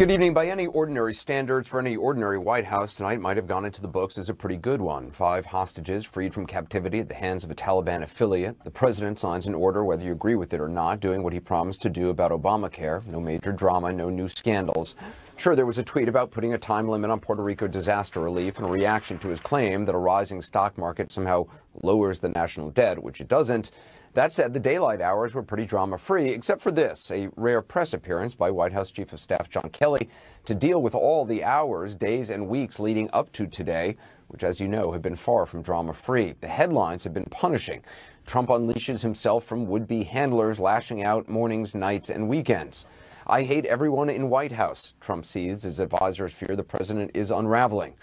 Good evening. By any ordinary standards, for any ordinary White House, tonight might have gone into the books as a pretty good one. 5 hostages freed from captivity at the hands of a Taliban affiliate. The president signs an order, whether you agree with it or not, doing what he promised to do about Obamacare. No major drama, no new scandals. Sure, there was a tweet about putting a time limit on Puerto Rico disaster relief in a reaction to his claim that a rising stock market somehow lowers the national debt, which it doesn't. That said, the daylight hours were pretty drama-free, except for this, a rare press appearance by White House Chief of Staff John Kelly to deal with all the hours, days, and weeks leading up to today, which, as you know, have been far from drama-free. The headlines have been punishing. Trump unleashes himself from would-be handlers, lashing out mornings, nights, and weekends. I hate everyone in White House, Trump seethes as advisors fear the president is unraveling.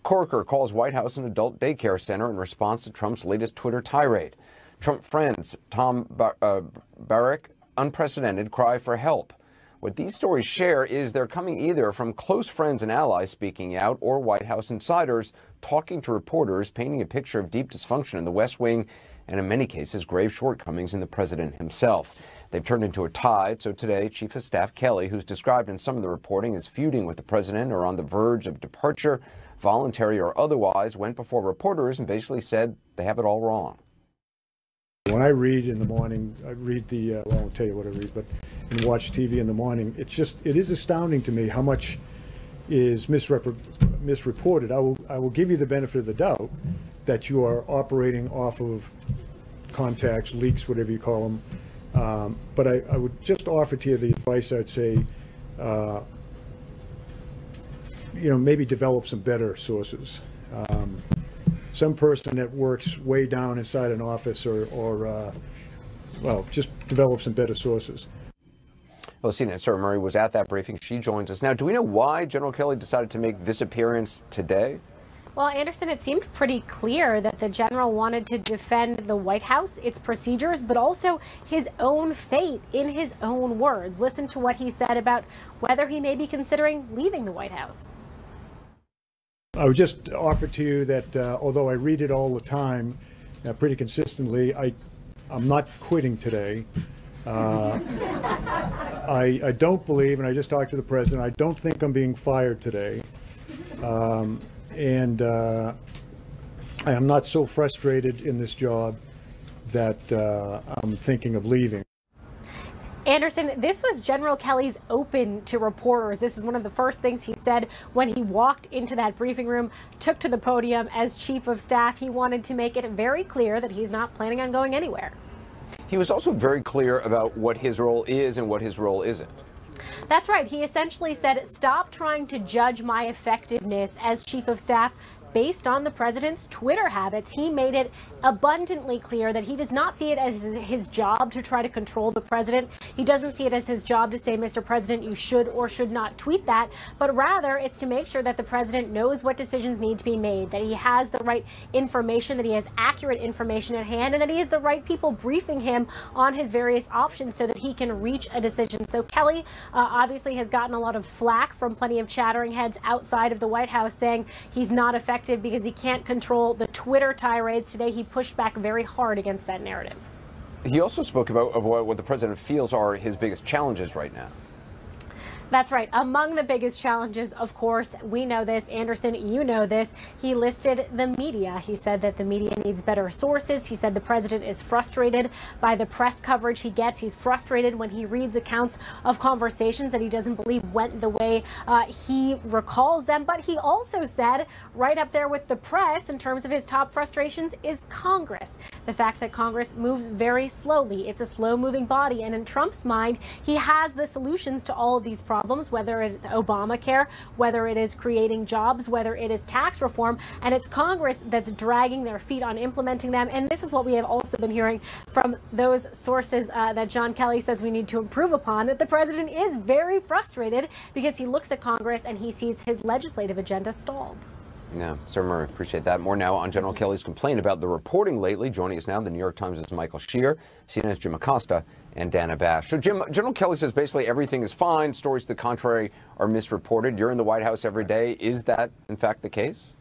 Corker calls White House an adult daycare center in response to Trump's latest Twitter tirade. Trump friends, Tom Barrack, unprecedented cry for help. What these stories share is they're coming either from close friends and allies speaking out or White House insiders talking to reporters, painting a picture of deep dysfunction in the West Wing and in many cases grave shortcomings in the president himself. They've turned into a tide, so today Chief of Staff Kelly, who's described in some of the reporting as feuding with the president or on the verge of departure, voluntary or otherwise, went before reporters and basically said they have it all wrong. When I read in the morning, I read well, I won't tell you what I read, but and watch TV in the morning, it is astounding to me how much is misreported. I will give you the benefit of the doubt that you are operating off of contacts, leaks, whatever you call them. But I would just offer to you the advice I'd say, maybe develop some better sources. Some person that works way down inside an office or just develop some better sources. Well, CNN Sarah Murray was at that briefing. She joins us now. Do we know why General Kelly decided to make this appearance today? Well, Anderson, it seemed pretty clear that the general wanted to defend the White House, its procedures, but also his own fate in his own words. Listen to what he said about whether he may be considering leaving the White House. I would just offer to you that although I read it all the time, pretty consistently, I'm not quitting today. I don't believe, and I just talked to the president, I don't think I'm being fired today. And I am not so frustrated in this job that I'm thinking of leaving. Anderson, this was General Kelly's open to reporters. This is one of the first things he said when he walked into that briefing room, took to the podium as chief of staff. He wanted to make it very clear that he's not planning on going anywhere. He was also very clear about what his role is and what his role isn't. That's right. He essentially said, stop trying to judge my effectiveness as chief of staff based on the president's Twitter habits. He made it abundantly clear that he does not see it as his job to try to control the president. He doesn't see it as his job to say, Mr. President, you should or should not tweet that, but rather it's to make sure that the president knows what decisions need to be made, that he has the right information, that he has accurate information at hand, and that he has the right people briefing him on his various options so that he can reach a decision. So Kelly obviously has gotten a lot of flack from plenty of chattering heads outside of the White House saying he's not effective because he can't control the Twitter tirades. Today, he pushed back very hard against that narrative. He also spoke about what the president feels are his biggest challenges right now. That's right. Among the biggest challenges, of course, we know this. Anderson, you know this. He listed the media. He said that the media needs better sources. He said the president is frustrated by the press coverage he gets. He's frustrated when he reads accounts of conversations that he doesn't believe went the way he recalls them. But he also said, right up there with the press in terms of his top frustrations, is Congress. The fact that Congress moves very slowly. It's a slow-moving body. And in Trump's mind, he has the solutions to all of these problems, whether it's Obamacare, whether it is creating jobs, whether it is tax reform, and it's Congress that's dragging their feet on implementing them. And this is what we have also been hearing from those sources that John Kelly says we need to improve upon, that the president is very frustrated because he looks at Congress and he sees his legislative agenda stalled. Yeah, Sir Murray, appreciate that. More now on General Kelly's complaint about the reporting lately. Joining us now, the New York Times' Michael Shear, CNN's Jim Acosta, and Dana Bash. So, Jim, General Kelly says basically everything is fine. Stories to the contrary are misreported. You're in the White House every day. Is that, in fact, the case?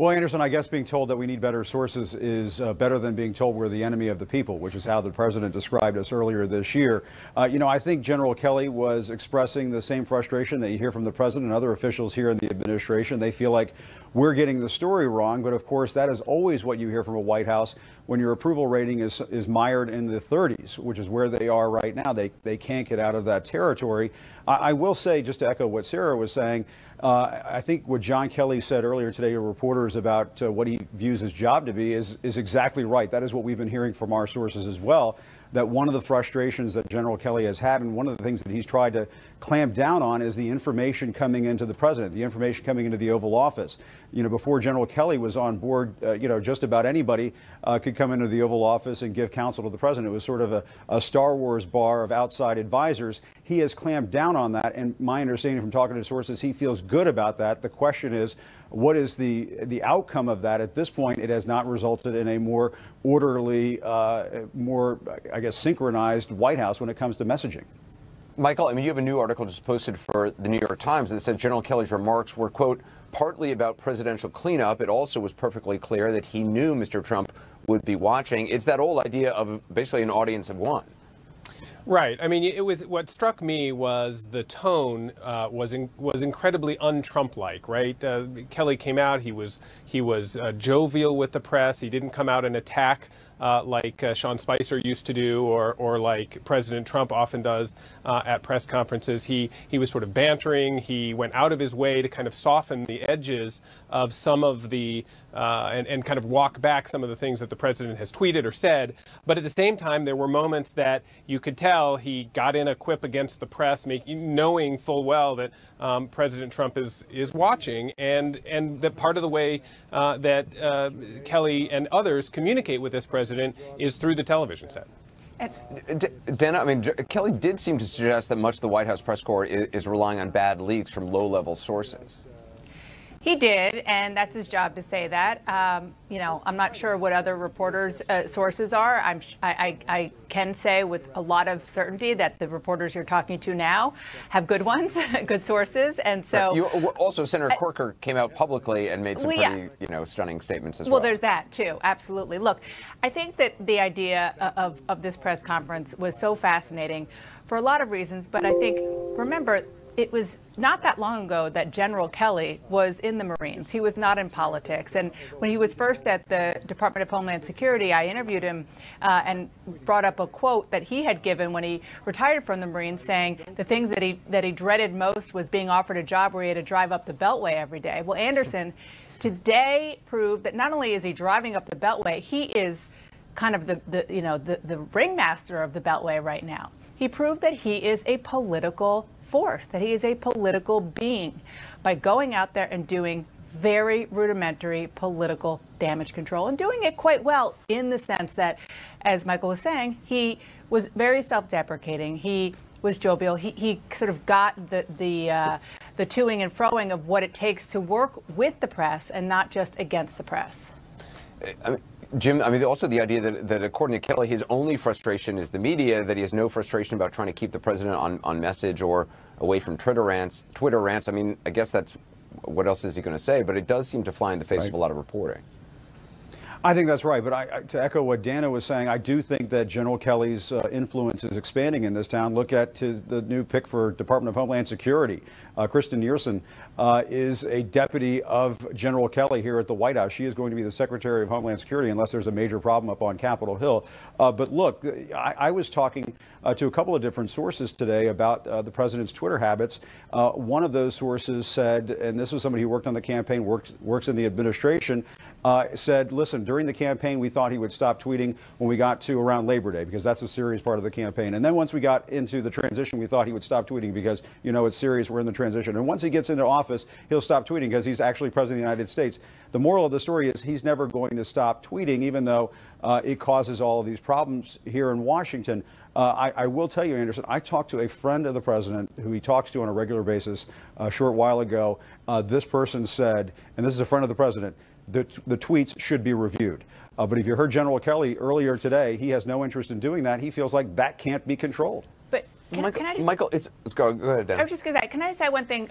Well, Anderson, I guess being told that we need better sources is better than being told we're the enemy of the people, which is how the president described us earlier this year. I think General Kelly was expressing the same frustration that you hear from the president and other officials here in the administration. They feel like we're getting the story wrong. But of course, that is always what you hear from a White House when your approval rating is mired in the 30s, which is where they are right now. They can't get out of that territory. I will say, just to echo what Sarah was saying, I think what John Kelly said earlier today to reporters about what he views his job to be is exactly right. That is what we've been hearing from our sources as well, that one of the frustrations that General Kelly has had, and one of the things that he's tried to clamp down on, is the information coming into the president, the information coming into the Oval Office. Before General Kelly was on board, just about anybody could come into the Oval Office and give counsel to the president. It was sort of a Star Wars bar of outside advisors. He has clamped down on that, and my understanding from talking to sources, he feels good about that. The question is, what is the outcome of that? At this point, it has not resulted in a more orderly, more, I guess, synchronized White House when it comes to messaging. Michael, you have a new article just posted for the New York Times that said General Kelly's remarks were, quote, partly about presidential cleanup. It also was perfectly clear that he knew Mr. Trump would be watching. It's that old idea of basically an audience of one. Right. It was, what struck me was the tone was incredibly un-Trump-like. Right. Kelly came out. He was jovial with the press. He didn't come out and attack like Sean Spicer used to do, or like President Trump often does at press conferences. He was sort of bantering. He went out of his way to kind of soften the edges of some of the and kind of walk back some of the things that the president has tweeted or said. But at the same time, there were moments that you could tell he got in a quip against the press, knowing full well that President Trump is watching, and that part of the way that Kelly and others communicate with this president is through the television set. Dana, Kelly did seem to suggest that much of the White House press corps is relying on bad leaks from low-level sources. He did, and that's his job to say that. I'm not sure what other reporters' sources are. I can say with a lot of certainty that the reporters you're talking to now have good ones, good sources, and so. Also, Senator Corker came out publicly and made some pretty, stunning statements as well. Well, there's that too. Absolutely. Look, I think that the idea of this press conference was so fascinating for a lot of reasons, but I think, remember, it was not that long ago that General Kelly was in the Marines. He was not in politics. And when he was first at the Department of Homeland Security, I interviewed him and brought up a quote that he had given when he retired from the Marines, saying the things that he dreaded most was being offered a job where he had to drive up the Beltway every day. Well, Anderson today proved that not only is he driving up the Beltway, he is kind of the ringmaster of the Beltway right now. He proved that he is a political force, that he is a political being by going out there and doing very rudimentary political damage control, and doing it quite well, in the sense that, as Michael was saying, he was very self-deprecating. He was jovial. He sort of got the toing and froing of what it takes to work with the press and not just against the press. Jim, also the idea that according to Kelly, his only frustration is the media, that he has no frustration about trying to keep the president on message or away from Twitter rants. I guess that's, what else is he going to say? But it does seem to fly in the face of a lot of reporting. I think that's right. But to echo what Dana was saying, I do think that General Kelly's influence is expanding in this town. Look at the new pick for Department of Homeland Security. Kristen Niersen is a deputy of General Kelly here at the White House. She is going to be the Secretary of Homeland Security unless there's a major problem up on Capitol Hill. But look, I was talking to a couple of different sources today about the president's Twitter habits. One of those sources said, and this was somebody who worked on the campaign, works in the administration, said, listen, during the campaign, we thought he would stop tweeting when we got to around Labor Day, because that's a serious part of the campaign. And then once we got into the transition, we thought he would stop tweeting because, it's serious, we're in the transition. And once he gets into office, he'll stop tweeting because he's actually president of the United States. The moral of the story is he's never going to stop tweeting, even though it causes all of these problems here in Washington. I will tell you, Anderson, I talked to a friend of the president who he talks to on a regular basis a short while ago. This person said, and this is a friend of the president, the tweets should be reviewed. But if you heard General Kelly earlier today, he has no interest in doing that. He feels like that can't be controlled. But Michael, let's go ahead, Dan. I was just going to say, can I say one thing?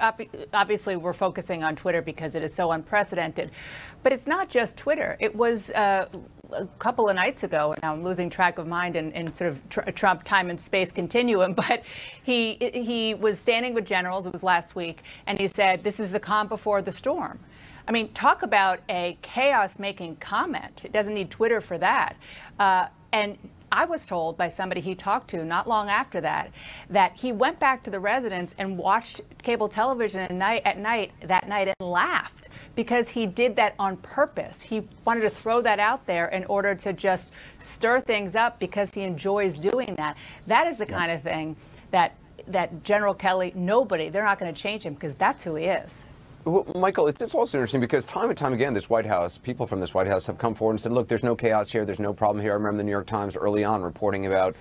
Obviously, we're focusing on Twitter because it is so unprecedented. But it's not just Twitter. It was a couple of nights ago, and now I'm losing track of mind in sort of Trump time and space continuum, but he was standing with generals, it was last week, and he said, this is the calm before the storm. I mean, talk about a chaos-making comment. It doesn't need Twitter for that. And I was told by somebody he talked to not long after that he went back to the residence and watched cable television at night and laughed because he did that on purpose. He wanted to throw that out there in order to just stir things up because he enjoys doing that. That is the kind of thing that General Kelly, they're not going to change him because that's who he is. Well, Michael, it's also interesting because time and time again, this White House, people from this White House have come forward and said, look, there's no chaos here. There's no problem here. I remember the New York Times early on reporting about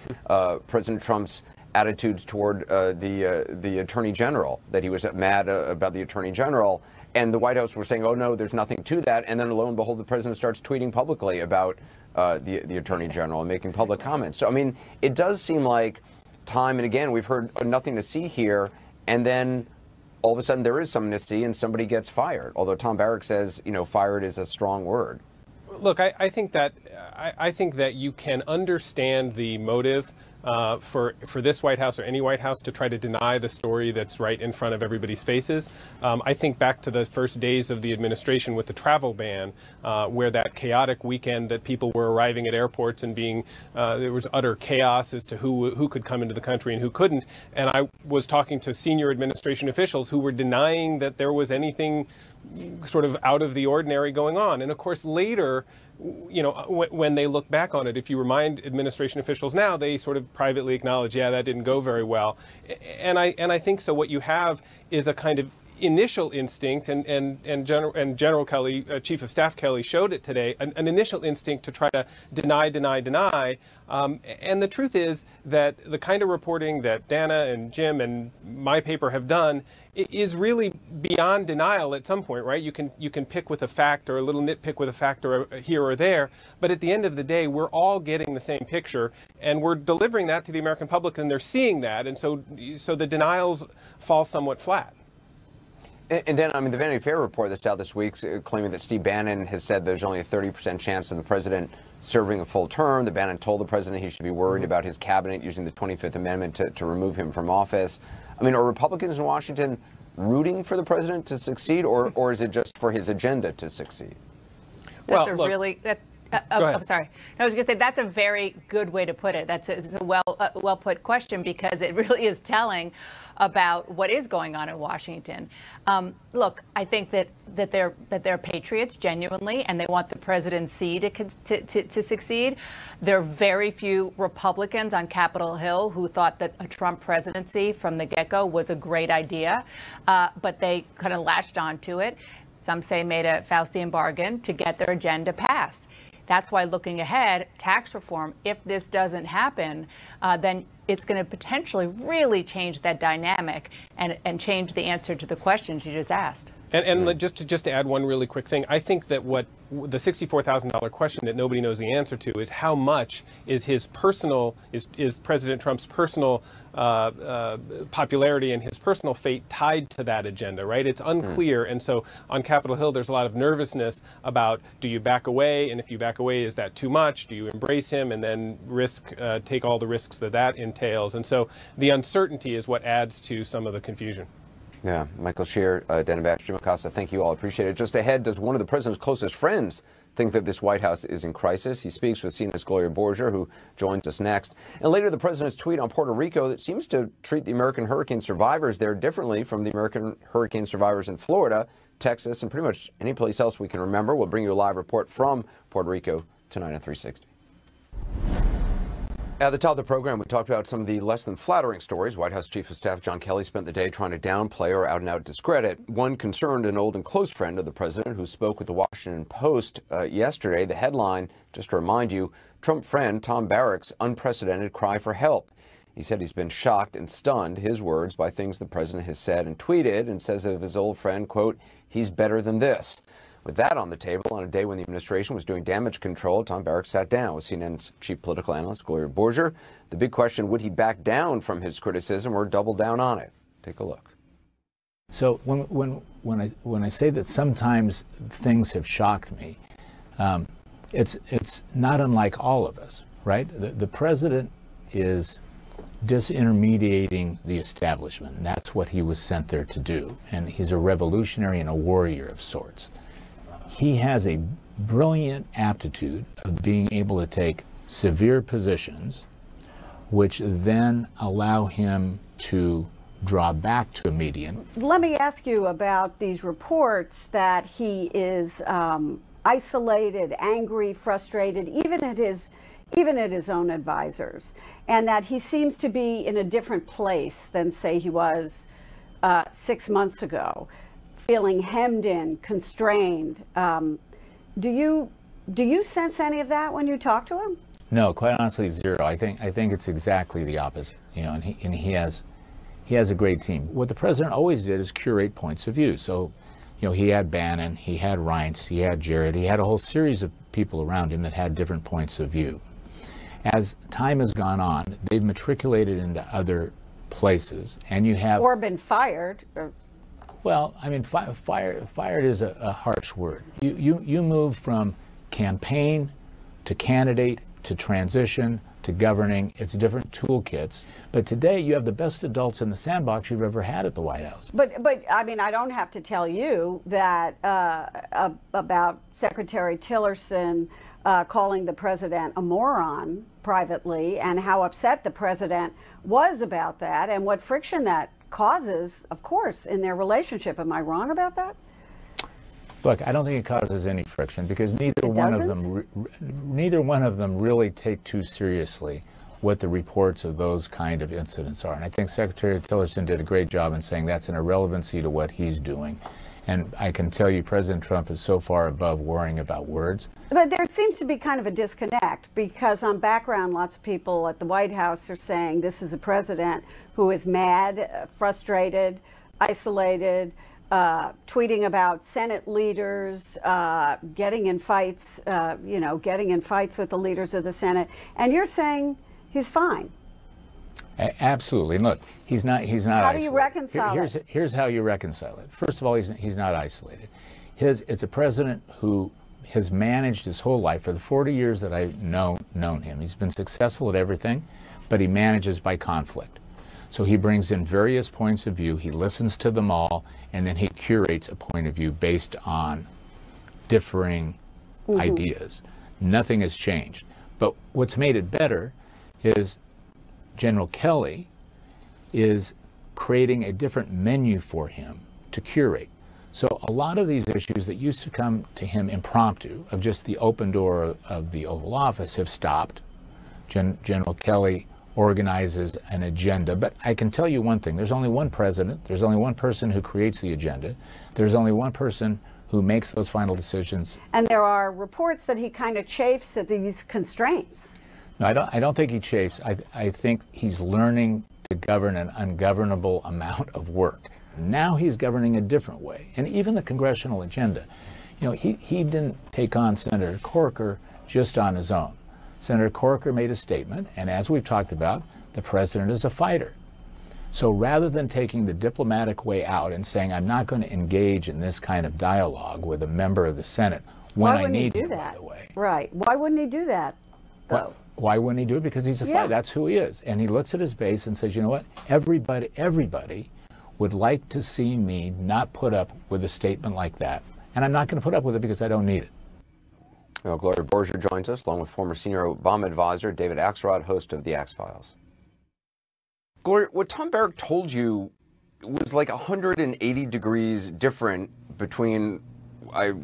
President Trump's attitudes toward the Attorney General, that he was mad about the Attorney General. And the White House were saying, oh, no, there's nothing to that. And then lo and behold, the president starts tweeting publicly about the Attorney General and making public comments. So, I mean, it does seem like time and again, we've heard nothing to see here. And then all of a sudden there is something to see and somebody gets fired. Although Tom Barrack says, fired is a strong word. Look, I think that you can understand the motive for this White House or any White House to try to deny the story that's right in front of everybody's faces. I think back to the first days of the administration with the travel ban, where that chaotic weekend that people were arriving at airports and there was utter chaos as to who could come into the country and who couldn't. And I was talking to senior administration officials who were denying that there was anything sort of out of the ordinary going on. And of course, later, when they look back on it, if you remind administration officials now, they sort of privately acknowledge, yeah, that didn't go very well. And I think so. What you have is a kind of initial instinct, and General Kelly, Chief of Staff Kelly, showed it today, an initial instinct to try to deny. And the truth is that the kind of reporting that Dana and Jim and my paper have done is really beyond denial at some point, right? You can pick with a fact or a little nitpick with a fact or here or there, but at the end of the day, we're all getting the same picture, and we're delivering that to the American public, and they're seeing that, and so the denials fall somewhat flat. And then, the Vanity Fair report that's out this week claiming that Steve Bannon has said there's only a 30% chance of the president serving a full term. The Bannon told the president he should be worried about his cabinet using the 25th Amendment to remove him from office. Are Republicans in Washington rooting for the president to succeed, or is it just for his agenda to succeed? That's I'm sorry. I was going to say that's a very good way to put it. It's a well put question because it really is telling about what is going on in Washington. Look, I think that they're patriots genuinely, and they want the presidency to succeed. There are very few Republicans on Capitol Hill who thought that a Trump presidency from the get-go was a great idea, but they kind of latched onto it. Some say made a Faustian bargain to get their agenda passed. That's why looking ahead, tax reform, if this doesn't happen, then it's going to potentially really change that dynamic and change the answer to the questions you just asked. And just to add one really quick thing, I think that what the $64,000 question that nobody knows the answer to is how much is his personal, is President Trump's personal popularity and his personal fate tied to that agenda, right? It's unclear. And so on Capitol Hill, there's a lot of nervousness about, do you back away? And if you back away, is that too much? Do you embrace him and then take all the risks that entails? And so the uncertainty is what adds to some of the confusion. Yeah, Michael Scheer, Dana Bash, Jim Acosta, thank you all. Appreciate it. Just ahead, does one of the president's closest friends think that this White House is in crisis? He speaks with CNN's Gloria Borger, who joins us next. And later, the president's tweet on Puerto Rico that seems to treat the American hurricane survivors there differently from the American hurricane survivors in Florida, Texas, and pretty much any place else we can remember. We'll bring you a live report from Puerto Rico tonight on 360. At the top of the program, we talked about some of the less than flattering stories. White House Chief of Staff John Kelly spent the day trying to downplay or out-and-out discredit. One concerned an old and close friend of the president who spoke with the Washington Post yesterday. The headline, just to remind you, Trump friend Tom Barrack's unprecedented cry for help. He said he's been shocked and stunned, his words, by things the president has said and tweeted, and says of his old friend, quote, he's better than this. With that on the table, on a day when the administration was doing damage control, Tom Barrack sat down with CNN's chief political analyst, Gloria Borger. The big question, would he back down from his criticism or double down on it? Take a look. So when I say that sometimes things have shocked me, it's not unlike all of us, right? The president is disintermediating the establishment, and that's what he was sent there to do. And he's a revolutionary and a warrior of sorts. He has a brilliant aptitude of being able to take severe positions, which then allow him to draw back to a median. Let me ask you about these reports that he is isolated, angry, frustrated, even at his own advisors, and that he seems to be in a different place than, say, he was 6 months ago, feeling hemmed in, constrained. Do you sense any of that when you talk to him? No, quite honestly, zero. I think it's exactly the opposite. You know, and he has a great team. What the president always did is curate points of view. So, you know, he had Bannon, he had Reince, he had Jared, he had a whole series of people around him that had different points of view. As time has gone on, they've matriculated into other places, and you have... Or been fired. Or... Well, I mean, fired is a harsh word. You move from campaign to candidate to transition to governing. It's different toolkits. But today you have the best adults in the sandbox you've ever had at the White House. But I mean, I don't have to tell you that about Secretary Tillerson calling the president a moron privately, and how upset the president was about that, and what friction that causes, of course, in their relationship. Am I wrong about that? Look, I don't think it causes any friction, because neither one of them really take too seriously what the reports of those kind of incidents are. And I think Secretary Tillerson did a great job in saying that's an irrelevancy to what he's doing. And I can tell you President Trump is so far above worrying about words. But there seems to be kind of a disconnect, because on background, lots of people at the White House are saying this is a president who is mad, frustrated, isolated, tweeting about Senate leaders, getting in fights, getting in fights with the leaders of the Senate. And you're saying he's fine. Absolutely. And look, he's not isolated. How do you reconcile it? Here's how you reconcile it. First of all, he's not isolated. It's a president who has managed his whole life, for the 40 years that I've known him. He's been successful at everything, but he manages by conflict. So he brings in various points of view, he listens to them all, and then he curates a point of view based on differing ideas. Nothing has changed. But what's made it better is General Kelly is creating a different menu for him to curate. So a lot of these issues that used to come to him impromptu, of just the open door of the Oval Office, have stopped. General Kelly organizes an agenda. But I can tell you one thing, there's only one president, there's only one person who creates the agenda, there's only one person who makes those final decisions. And there are reports that he kind of chafes at these constraints. No, I don't think he chafes. I think he's learning to govern an ungovernable amount of work. Now he's governing a different way. And even the congressional agenda, you know, he didn't take on Senator Corker just on his own. Senator Corker made a statement, and as we've talked about, the president is a fighter. So rather than taking the diplomatic way out and saying, I'm not going to engage in this kind of dialogue with a member of the Senate when I need him, by the way. Right. Why wouldn't he do that, though? Well, why wouldn't he do it? Because he's a fighter. That's who he is. And he looks at his base and says, you know what? Everybody would like to see me not put up with a statement like that. And I'm not going to put up with it because I don't need it. Well, Gloria Borger joins us, along with former senior Obama advisor David Axelrod, host of The Axe Files. Gloria, what Tom Barrack told you was like 180 degrees different between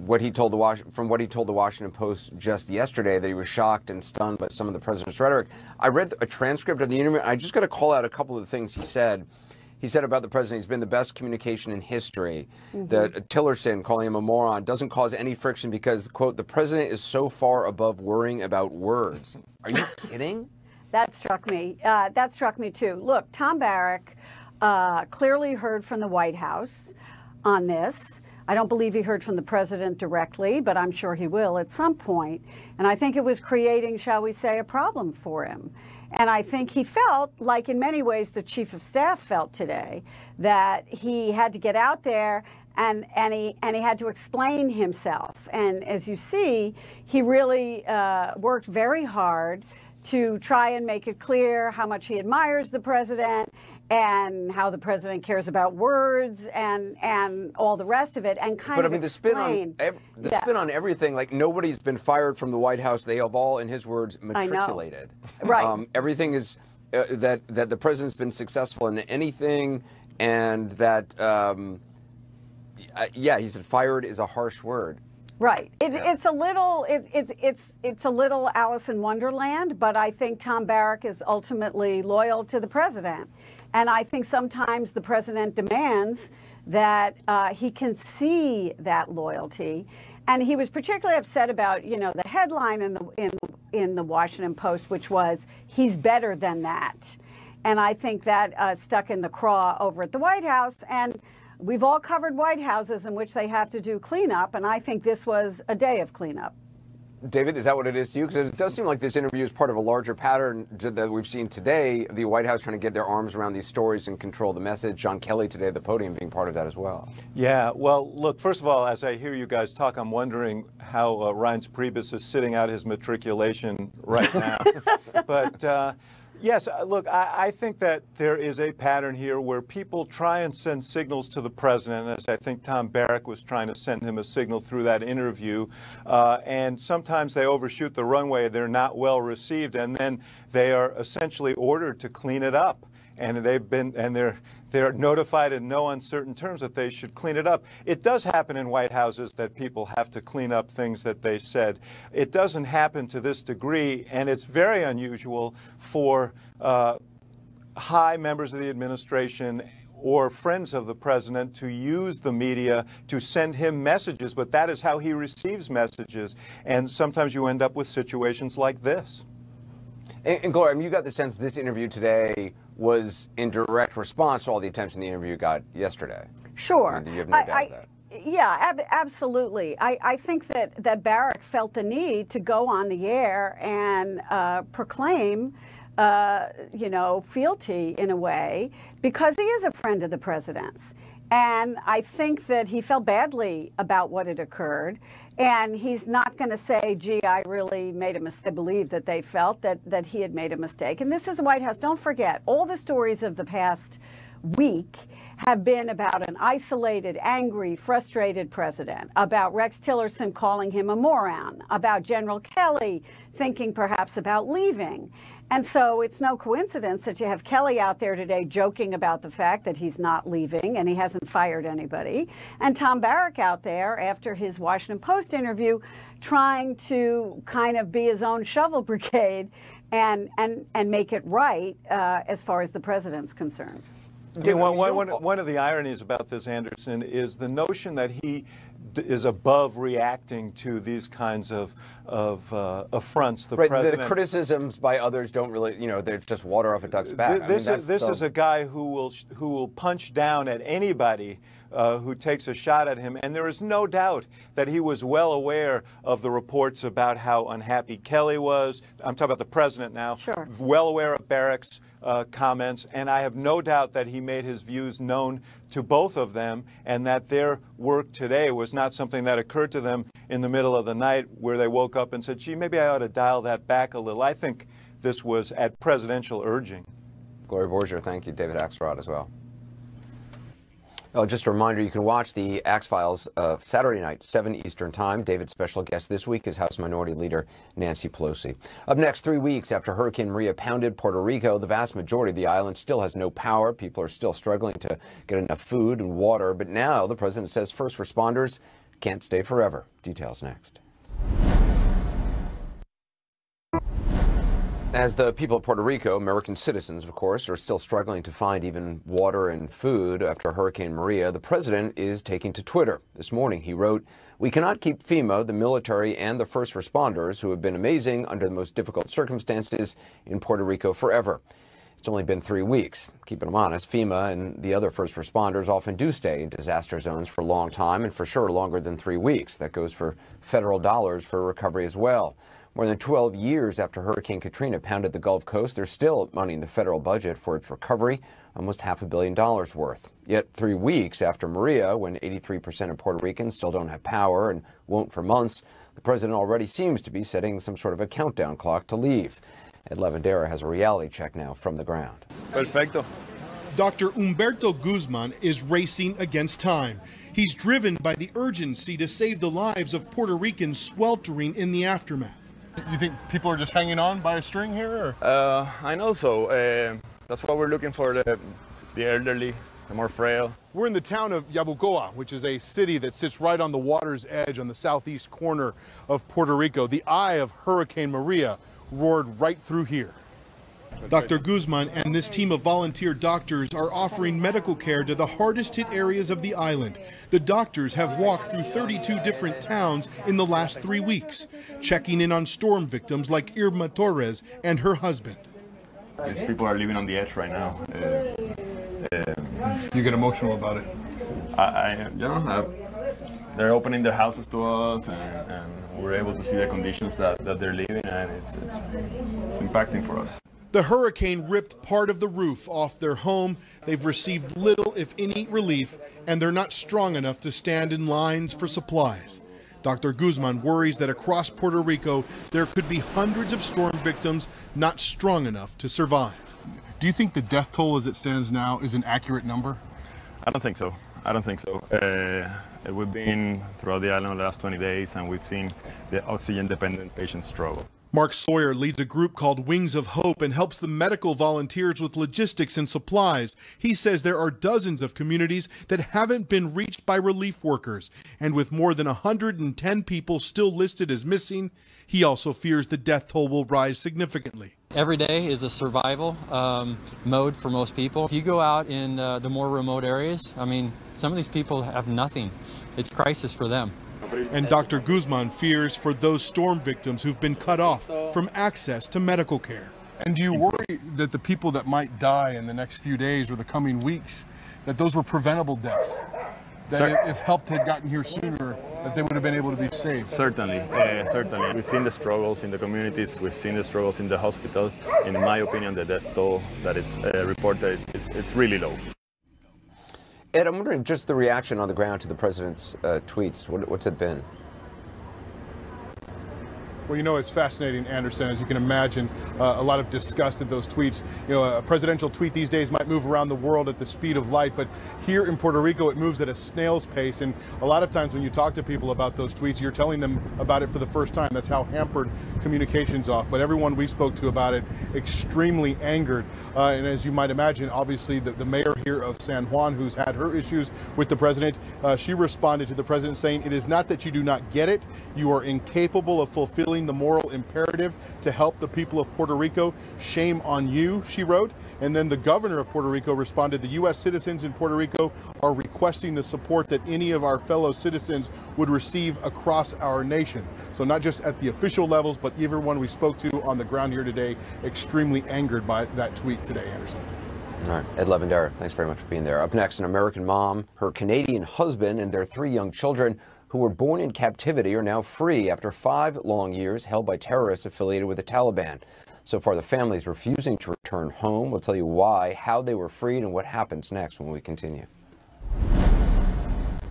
what he told the Washington Post just yesterday, that he was shocked and stunned by some of the president's rhetoric. I read a transcript of the interview. I just got to call out a couple of the things he said. He said about the president, he's been the best communication in history. That Tillerson, calling him a moron, doesn't cause any friction because, quote, the president is so far above worrying about words. Are you kidding? That struck me. That struck me too. Look, Tom Barrack clearly heard from the White House on this. I don't believe he heard from the president directly, but I'm sure he will at some point. And I think it was creating, shall we say, a problem for him. And I think he felt, like in many ways the chief of staff felt today, that he had to get out there and he had to explain himself. And as you see, he really worked very hard to try and make it clear how much he admires the president and how the president cares about words and all the rest of it, and kind but of I mean, the spin on everything, like nobody's been fired from the White House. They have all, in his words, matriculated. Right. Everything is that the president's been successful in anything, and that yeah, he said fired is a harsh word. Right. It's a little it's a little Alice in Wonderland, but I think Tom Barrack is ultimately loyal to the president. And I think sometimes the president demands that he can see that loyalty. And he was particularly upset about, you know, the headline in the Washington Post, which was, "He's better than that." And I think that stuck in the craw over at the White House. And we've all covered White Houses in which they have to do cleanup, and I think this was a day of cleanup. David, is that what it is to you? Because it does seem like this interview is part of a larger pattern that we've seen today, the White House trying to get their arms around these stories and control the message. John Kelly today at the podium being part of that as well. Yeah, well, look, first of all, as I hear you guys talk, I'm wondering how Reince Priebus is sitting out his matriculation right now. But yes, look, I think that there is a pattern here where people try and send signals to the president, as I think Tom Barrack was trying to send him a signal through that interview, and sometimes they overshoot the runway, they're not well received, and then they are essentially ordered to clean it up. And they're notified in no uncertain terms that they should clean it up. It does happen in White Houses that people have to clean up things that they said. It doesn't happen to this degree, and it's very unusual for high members of the administration or friends of the president to use the media to send him messages, but that is how he receives messages. And sometimes you end up with situations like this. And Gloria, I mean, you got the sense this interview today was in direct response to all the attention the interview got yesterday. Sure. And you have no doubt that. Yeah, absolutely. I think that Barrack felt the need to go on the air and proclaim, you know, fealty in a way, because he is a friend of the president's. And I think that he felt badly about what had occurred. And he's not going to say, gee, I really made a mistake. I believe that they felt that he had made a mistake. And this is the White House. Don't forget, all the stories of the past week have been about an isolated, angry, frustrated president, about Rex Tillerson calling him a moron, about General Kelly thinking perhaps about leaving. And so it's no coincidence that you have Kelly out there today joking about the fact that he's not leaving and he hasn't fired anybody, and Tom Barrack out there after his Washington Post interview trying to kind of be his own shovel brigade and make it right as far as the president's concerned. One of the ironies about this, Anderson, is the notion that he is above reacting to these kinds of affronts. The president. The criticisms by others don't really, you know, they're just water off a duck's back. This is a guy who will punch down at anybody who takes a shot at him, and there is no doubt that he was well aware of the reports about how unhappy Kelly was. I'm talking about the president now. Sure. Well aware of Barrack's comments, and I have no doubt that he made his views known to both of them, and that their work today was not something that occurred to them in the middle of the night where they woke up and said, gee, maybe I ought to dial that back a little. I think this was at presidential urging. Gloria Borger, thank you. David Axelrod as well. Oh, just a reminder, you can watch the Axe Files Saturday night, 7 Eastern Time. David's special guest this week is House Minority Leader Nancy Pelosi. Up next, 3 weeks after Hurricane Maria pounded Puerto Rico, the vast majority of the island still has no power. People are still struggling to get enough food and water. But now the president says first responders can't stay forever. Details next. As the people of Puerto Rico, American citizens, of course, are still struggling to find even water and food after Hurricane Maria, the president is taking to Twitter. This morning, he wrote, "We cannot keep FEMA, the military, and the first responders who have been amazing under the most difficult circumstances in Puerto Rico forever. It's only been 3 weeks. Keeping them honest, FEMA and the other first responders often do stay in disaster zones for a long time, and for sure longer than 3 weeks. That goes for federal dollars for recovery as well. More than 12 years after Hurricane Katrina pounded the Gulf Coast, there's still money in the federal budget for its recovery, almost $500 million worth. Yet 3 weeks after Maria, when 83% of Puerto Ricans still don't have power and won't for months, the president already seems to be setting some sort of a countdown clock to leave. Ed Lavandera has a reality check now from the ground. Perfecto. Dr. Humberto Guzman is racing against time. He's driven by the urgency to save the lives of Puerto Ricans sweltering in the aftermath. You think people are just hanging on by a string here? Or? I know so. That's why we're looking for the elderly, the more frail. We're in the town of Yabucoa, which is a city that sits right on the water's edge on the southeast corner of Puerto Rico. The eye of Hurricane Maria roared right through here. Dr. Guzman and this team of volunteer doctors are offering medical care to the hardest hit areas of the island. The doctors have walked through 32 different towns in the last 3 weeks, checking in on storm victims like Irma Torres and her husband. These people are living on the edge right now. You get emotional about it? They're opening their houses to us, and we're able to see the conditions that they're living, and it's impacting for us. The hurricane ripped part of the roof off their home. They've received little, if any, relief, and they're not strong enough to stand in lines for supplies. Dr. Guzman worries that across Puerto Rico, there could be hundreds of storm victims not strong enough to survive. Do you think the death toll as it stands now is an accurate number? I don't think so. We've been throughout the island the last 20 days, and we've seen the oxygen-dependent patients struggle. Mark Sawyer leads a group called Wings of Hope and helps the medical volunteers with logistics and supplies. He says there are dozens of communities that haven't been reached by relief workers. And with more than 110 people still listed as missing, he also fears the death toll will rise significantly. Every day is a survival mode for most people. If you go out in the more remote areas, I mean, some of these people have nothing. It's crisis for them. And Dr. Guzman fears for those storm victims who've been cut off from access to medical care. And do you worry that the people that might die in the next few days or the coming weeks, that those were preventable deaths? That if help had gotten here sooner, that they would have been able to be saved? Certainly. We've seen the struggles in the communities, we've seen the struggles in the hospitals. In my opinion, the death toll that it's reported, it's really low. Ed, I'm wondering just the reaction on the ground to the president's tweets. What's it been? Well, you know, it's fascinating, Anderson. As you can imagine, a lot of disgust at those tweets. You know, a presidential tweet these days might move around the world at the speed of light, but here in Puerto Rico, it moves at a snail's pace. And a lot of times when you talk to people about those tweets, you're telling them about it for the first time. That's how hampered communication's off. But everyone we spoke to about it, extremely angered. And as you might imagine, obviously the mayor here of San Juan, who's had her issues with the president, she responded to the president saying, "It is not that you do not get it. You are incapable of fulfilling the moral imperative to help the people of Puerto Rico. Shame on you," she wrote. And then the governor of Puerto Rico responded, "The U.S. citizens in Puerto Rico are requesting the support that any of our fellow citizens would receive across our nation." So not just at the official levels, but everyone we spoke to on the ground here today, extremely angered by that tweet today, Anderson. All right, Ed Lavandera, thanks very much for being there. Up next, an American mom, her Canadian husband, and their 3 young children who were born in captivity are now free after 5 long years held by terrorists affiliated with the Taliban. So far, the family is refusing to return home. We'll tell you why, how they were freed, and what happens next when we continue.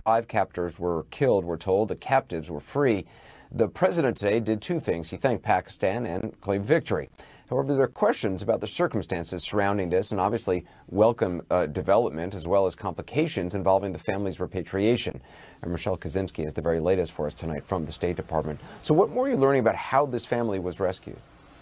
5 captors were killed, we're told. The captives were free. The president today did 2 things. He thanked Pakistan and claimed victory. However, there are questions about the circumstances surrounding this, and obviously welcome development as well as complications involving the family's repatriation. And Michelle Kaczynski has the very latest for us tonight from the State Department. So what more are you learning about how this family was rescued?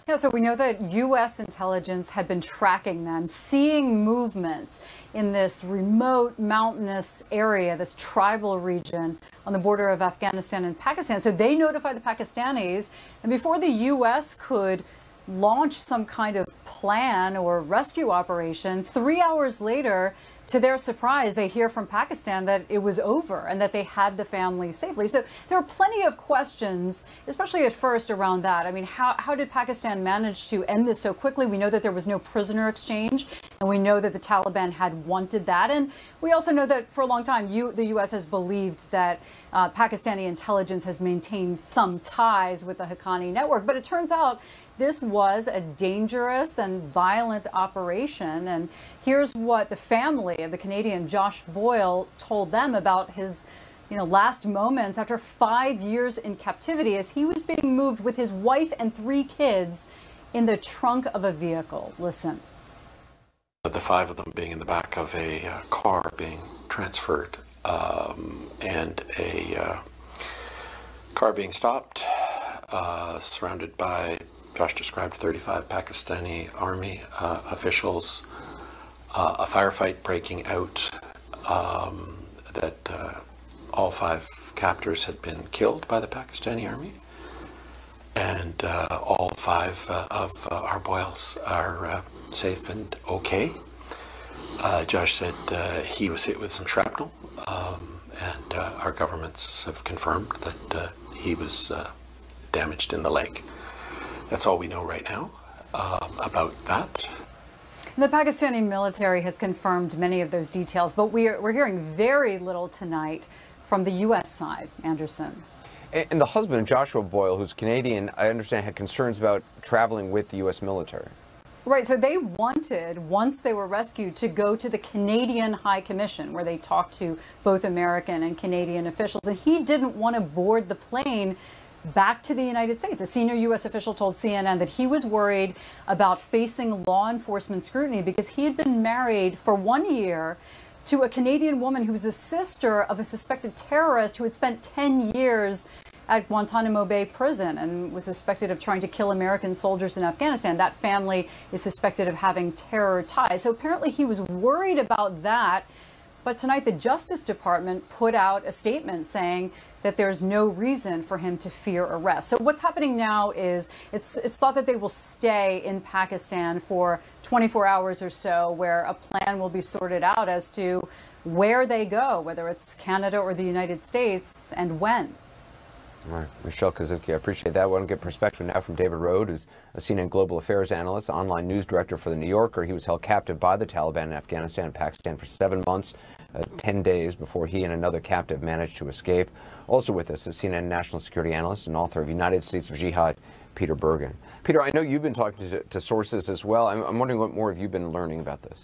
Yeah, so we know that U.S. intelligence had been tracking them, seeing movements in this remote mountainous area, this tribal region on the border of Afghanistan and Pakistan. So they notified the Pakistanis, and before the U.S. could launch some kind of plan or rescue operation, 3 hours later, to their surprise, they hear from Pakistan that it was over and that they had the family safely. So there are plenty of questions, especially at first, around that. I mean, how did Pakistan manage to end this so quickly? We know that there was no prisoner exchange, and we know that the Taliban had wanted that. And we also know that for a long time, the U.S. has believed that Pakistani intelligence has maintained some ties with the Haqqani network. But it turns out this was a dangerous and violent operation. And here's what the family of the Canadian Josh Boyle told them about his last moments after 5 years in captivity as he was being moved with his wife and 3 kids in the trunk of a vehicle. Listen. The 5 of them being in the back of a car being transferred, and a car being stopped, surrounded by, Josh described, 35 Pakistani army officials, a firefight breaking out, that all 5 captors had been killed by the Pakistani army, and all 5 of our Boyles are safe and okay. Josh said he was hit with some shrapnel, and our governments have confirmed that he was damaged in the leg. That's all we know right now about that. The Pakistani military has confirmed many of those details, but we're hearing very little tonight from the U.S. side, Anderson. And the husband, Joshua Boyle, who's Canadian, I understand had concerns about traveling with the U.S. military. Right, so they wanted, once they were rescued, to go to the Canadian High Commission, where they talked to both American and Canadian officials, and he didn't want to board the plane back to the United States. A senior U.S. official told CNN that he was worried about facing law enforcement scrutiny because he had been married for 1 year to a Canadian woman who was the sister of a suspected terrorist who had spent 10 years at Guantanamo Bay prison and was suspected of trying to kill American soldiers in Afghanistan. That family is suspected of having terror ties. So apparently he was worried about that. But tonight the Justice Department put out a statement saying that there's no reason for him to fear arrest. So what's happening now is it's thought that they will stay in Pakistan for 24 hours or so, where a plan will be sorted out as to where they go, whether it's Canada or the United States, and when. All right, Michelle Kozinski, I appreciate that. I want to get perspective now from David Rode, who's a CNN global affairs analyst, online news director for The New Yorker. He was held captive by the Taliban in Afghanistan and Pakistan for 7 months, 10 days before he and another captive managed to escape. Also with us is CNN national security analyst and author of United States of Jihad, Peter Bergen. Peter, I know you've been talking to sources as well. I'm wondering what more have you been learning about this?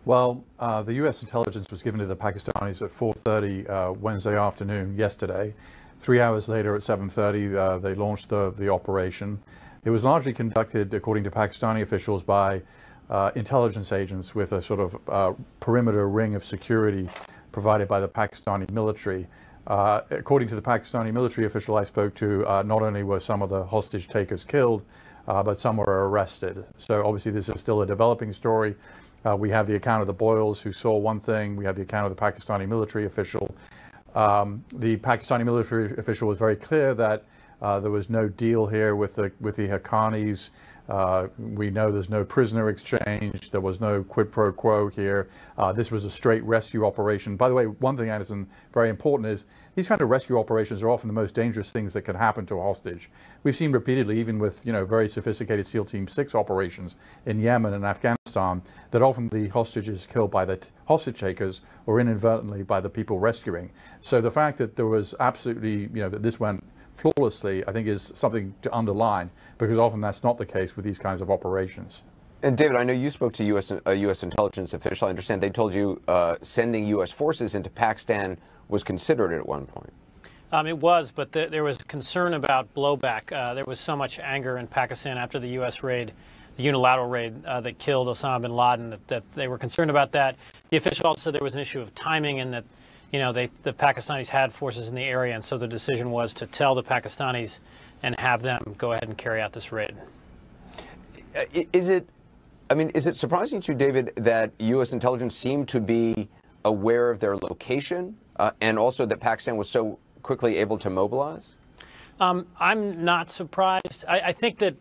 Well, the U.S. intelligence was given to the Pakistanis at 4:30 Wednesday afternoon yesterday. 3 hours later at 7:30, they launched the operation. It was largely conducted, according to Pakistani officials, by intelligence agents with a sort of perimeter ring of security provided by the Pakistani military. According to the Pakistani military official I spoke to, not only were some of the hostage takers killed, but some were arrested. So obviously this is still a developing story. We have the account of the Boyles who saw one thing. We have the account of the Pakistani military official. The Pakistani military official was very clear that there was no deal here with the Haqqanis. We know there's no prisoner exchange. There was no quid pro quo here. This was a straight rescue operation. By the way, one thing, Anderson, very important is these kind of rescue operations are often the most dangerous things that could happen to a hostage. We've seen repeatedly, even with very sophisticated SEAL Team 6 operations in Yemen and Afghanistan, that often the hostage is killed by the hostage takers or inadvertently by the people rescuing. So the fact that there was absolutely, that this went flawlessly, I think is something to underline, because often that's not the case with these kinds of operations. And David, I know you spoke to a U.S. intelligence official. I understand they told you sending U.S. forces into Pakistan was considered at one point. It was, but there was concern about blowback. There was so much anger in Pakistan after the U.S. raid, the unilateral raid that killed Osama bin Laden, that they were concerned about that. The official also said there was an issue of timing and that the Pakistanis had forces in the area, and so the decision was to tell the Pakistanis and have them go ahead and carry out this raid. Is it surprising to you, David, that U.S. intelligence seemed to be aware of their location and also that Pakistan was so quickly able to mobilize? I'm not surprised. I think that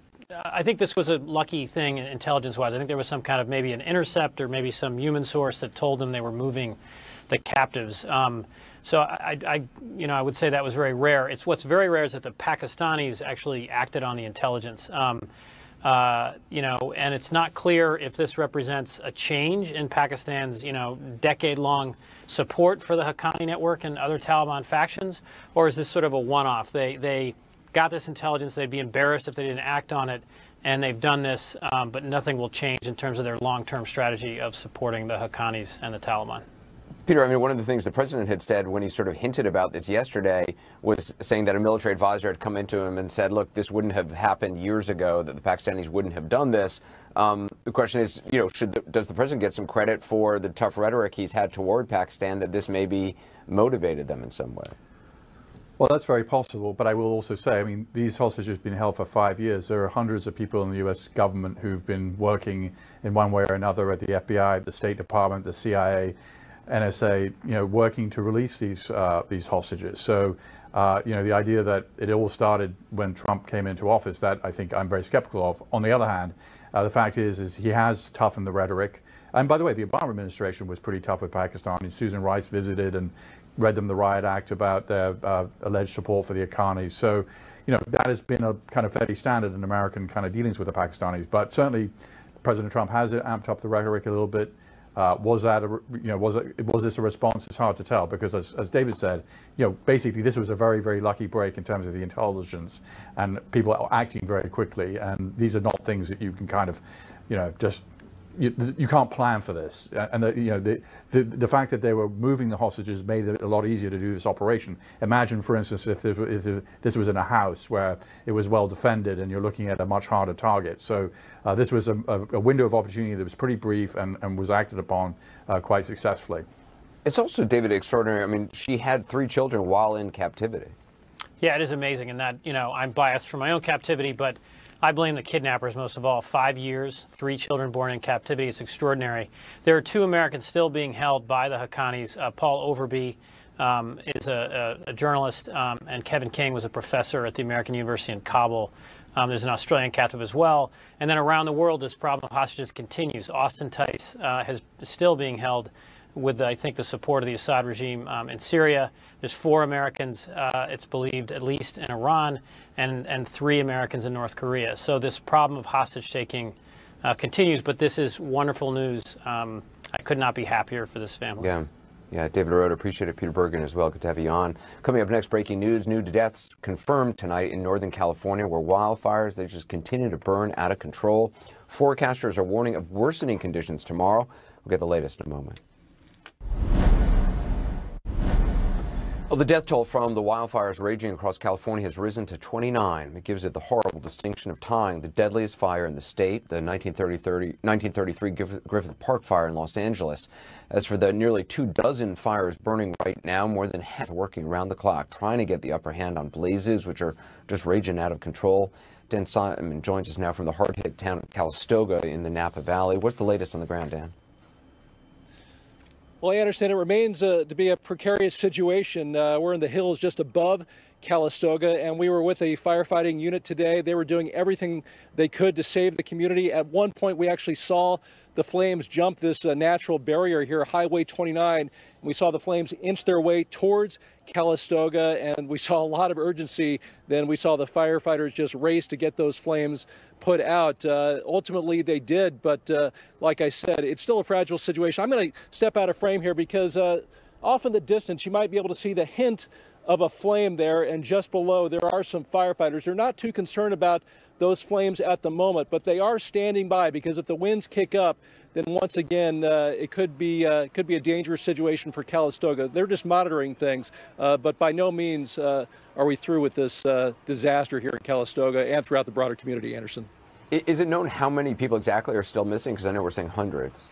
I think this was a lucky thing intelligence-wise. I think there was some kind of maybe an intercept or maybe some human source that told them they were moving the captives. So I would say that was very rare. What's very rare is that the Pakistanis actually acted on the intelligence. And it's not clear if this represents a change in Pakistan's, decade-long support for the Haqqani network and other Taliban factions, or is this sort of a one-off? They got this intelligence, they'd be embarrassed if they didn't act on it, and they've done this, but nothing will change in terms of their long-term strategy of supporting the Haqqanis and the Taliban. Peter, I mean, one of the things the president had said when he sort of hinted about this yesterday was saying that a military advisor had come into him and said, look, this wouldn't have happened years ago, that the Pakistanis wouldn't have done this. The question is, does the president get some credit for the tough rhetoric he's had toward Pakistan, that this maybe motivated them in some way? Well, that's very possible, but I will also say, I mean, these hostages have been held for 5 years. There are hundreds of people in the U.S. government who've been working in one way or another at the FBI, the State Department, the CIA, NSA, working to release these hostages. So, the idea that it all started when Trump came into office, that I think I'm very skeptical of. On the other hand, the fact is he has toughened the rhetoric. And by the way, the Obama administration was pretty tough with Pakistan. And Susan Rice visited and read them the Riot Act about their alleged support for the Haqqanis. So, that has been a kind of fairly standard in American kind of dealings with the Pakistanis. But certainly, President Trump has amped up the rhetoric a little bit. Was this a response? It's hard to tell, because as David said, basically this was a very, very lucky break in terms of the intelligence and people are acting very quickly. And these are not things that you can kind of, you can't plan for this. And the fact that they were moving the hostages made it a lot easier to do this operation. Imagine, for instance, if this was in a house where it was well defended and you're looking at a much harder target. So this was a window of opportunity that was pretty brief and was acted upon quite successfully. It's also, David, extraordinary. I mean, she had 3 children while in captivity. Yeah, it is amazing. And that, I'm biased for my own captivity, but I blame the kidnappers most of all. 5 years, 3 children born in captivity. It's extraordinary. There are 2 Americans still being held by the Haqqanis. Paul Overby is a journalist, and Kevin King was a professor at the American University in Kabul. There's an Australian captive as well. And then around the world, this problem of hostages continues. Austin Tice is still being held with, I think, the support of the Assad regime in Syria. There's 4 Americans, it's believed, at least in Iran, and 3 Americans in North Korea. So this problem of hostage-taking continues, but this is wonderful news. I could not be happier for this family. Yeah, David Arota, appreciate it. Peter Bergen as well. Good to have you on. Coming up next, breaking news. New deaths confirmed tonight in Northern California, where wildfires, they just continue to burn out of control. Forecasters are warning of worsening conditions tomorrow. We'll get the latest in a moment. Well, the death toll from the wildfires raging across California has risen to 29. It gives it the horrible distinction of tying the deadliest fire in the state, the 1933 Griffith Park fire in Los Angeles. As for the nearly 24 fires burning right now, more than half are working around the clock, trying to get the upper hand on blazes, which are just raging out of control. Dan Simon joins us now from the hard-hit town of Calistoga in the Napa Valley. What's the latest on the ground, Dan? Well, I understand it remains to be a precarious situation. We're in the hills just above Calistoga, and we were with a firefighting unit today. They were doing everything they could to save the community. At one point, we actually saw the flames jump this natural barrier here, Highway 29. And we saw the flames inch their way towards Calistoga, and we saw a lot of urgency. Then we saw the firefighters just race to get those flames put out. Ultimately, they did, but like I said, it's still a fragile situation. I'm going to step out of frame here because off in the distance, you might be able to see the hint of a flame there, and just below there are some firefighters. They're not too concerned about those flames at the moment, but they are standing by, because if the winds kick up, then once again it could be a dangerous situation for Calistoga. They're just monitoring things, but by no means are we through with this disaster here in Calistoga and throughout the broader community, Anderson. Is it known how many people exactly are still missing? Because I know we're saying hundreds.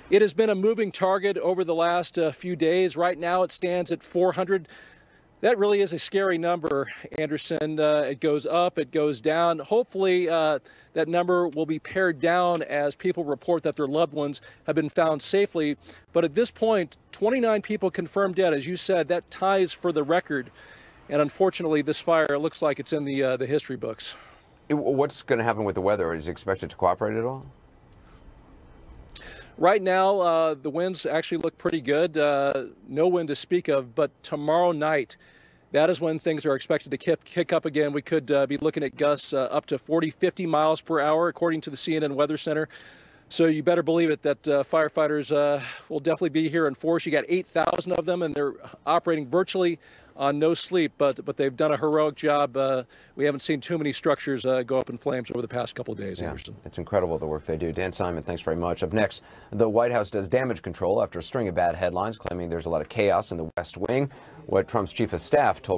It has been a moving target over the last few days. Right now it stands at 400. That really is a scary number, Anderson. It goes up, it goes down. Hopefully that number will be pared down as people report that their loved ones have been found safely. But at this point, 29 people confirmed dead. As you said, that ties for the record. And unfortunately, this fire looks like it's in the history books. What's going to happen with the weather? Is it expected to cooperate at all? Right now, the winds actually look pretty good. No wind to speak of, but tomorrow night, that is when things are expected to kick up again. We could be looking at gusts up to 40, 50 miles per hour, according to the CNN Weather Center. So you better believe it that firefighters will definitely be here in force. You got 8,000 of them, and they're operating virtually on no sleep, but they've done a heroic job. We haven't seen too many structures go up in flames over the past couple of days, Anderson. It's incredible the work they do. Dan Simon, thanks very much. Up next, the White House does damage control after a string of bad headlines claiming there's a lot of chaos in the West Wing. What Trump's chief of staff told